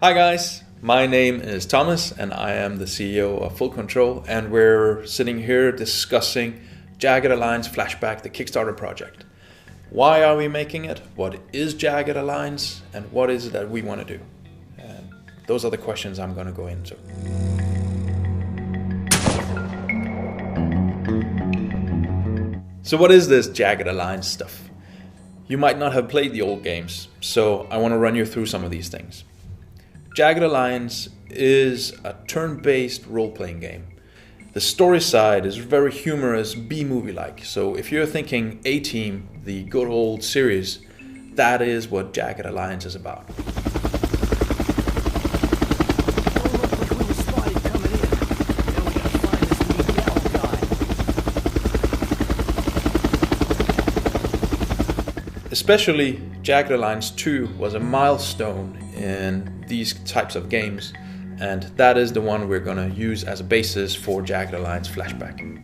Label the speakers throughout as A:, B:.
A: Hi guys, my name is Thomas and I am the CEO of Full Control, and we're sitting here discussing Jagged Alliance Flashback, the Kickstarter project. Why are we making it? What is Jagged Alliance? And what is it that we want to do? And those are the questions I'm going to go into. So what is this Jagged Alliance stuff? You might not have played the old games, so I want to run you through some of these things. Jagged Alliance is a turn-based role-playing game. The story side is very humorous, B-movie-like. So if you're thinking A-Team, the good old series, that is what Jagged Alliance is about. Especially Jagged Alliance 2 was a milestone in these types of games, and that is the one we're going to use as a basis for Jagged Alliance Flashback.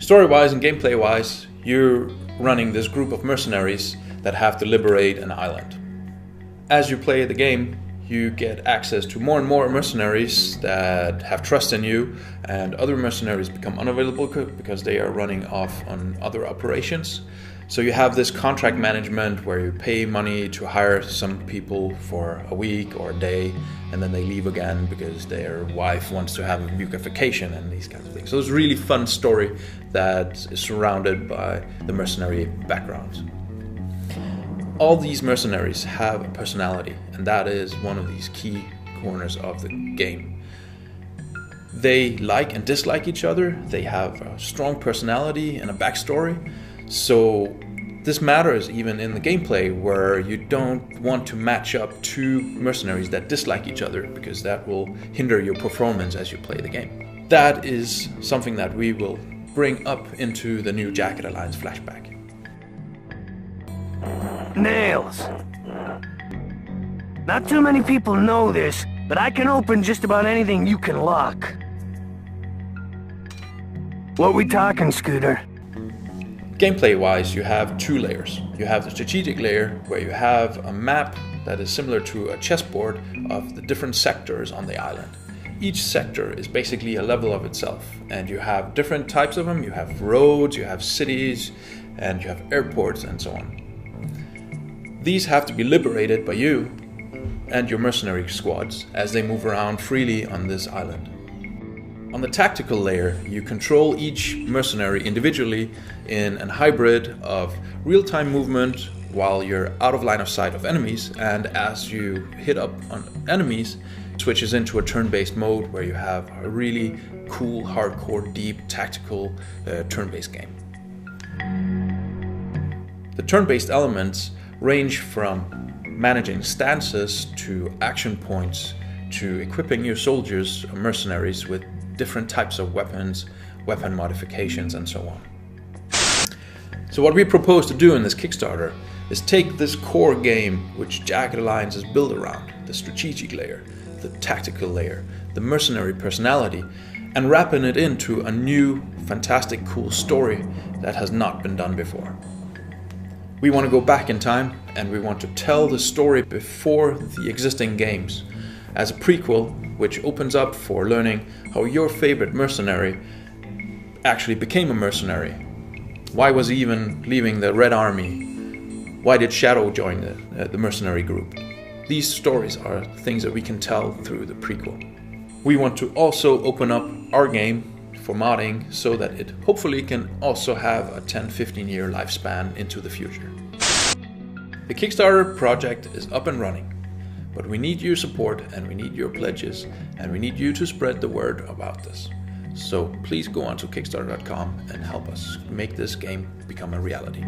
A: Story-wise and gameplay-wise, you're running this group of mercenaries that have to liberate an island. As you play the game, you get access to more and more mercenaries that have trust in you, and other mercenaries become unavailable because they are running off on other operations. So you have this contract management where you pay money to hire some people for a week or a day, and then they leave again because their wife wants to have a week of vacation and these kinds of things. So it's a really fun story that is surrounded by the mercenary backgrounds. All these mercenaries have a personality, and that is one of these key corners of the game. They like and dislike each other, they have a strong personality and a backstory. So this matters even in the gameplay, where you don't want to match up two mercenaries that dislike each other, because that will hinder your performance as you play the game. That is something that we will bring up into the new Jagged Alliance Flashback.
B: Nails. Not too many people know this, but I can open just about anything you can lock. What we talking, Scooter?
A: Gameplay-wise, you have two layers. You have the strategic layer, where you have a map that is similar to a chessboard of the different sectors on the island. Each sector is basically a level of itself, and you have different types of them. You have roads, you have cities, and you have airports, and so on. These have to be liberated by you and your mercenary squads as they move around freely on this island. On the tactical layer, you control each mercenary individually in a hybrid of real-time movement while you're out of line of sight of enemies, and as you hit up on enemies, it switches into a turn-based mode where you have a really cool, hardcore, deep, tactical turn-based game. The turn-based elements range from managing stances to action points to equipping your soldiers or mercenaries with different types of weapons, weapon modifications, and so on. So what we propose to do in this Kickstarter is take this core game which Jagged Alliance is built around, the strategic layer, the tactical layer, the mercenary personality, and wrapping it into a new, fantastic, cool story that has not been done before. We want to go back in time, and we want to tell the story before the existing games as a prequel, which opens up for learning how your favorite mercenary actually became a mercenary. Why was he even leaving the Red Army? Why did Shadow join the mercenary group? These stories are things that we can tell through the prequel. We want to also open up our game for modding so that it hopefully can also have a 10-15 year lifespan into the future. The Kickstarter project is up and running, but we need your support, and we need your pledges, and we need you to spread the word about this. So please go on to Kickstarter.com and help us make this game become a reality.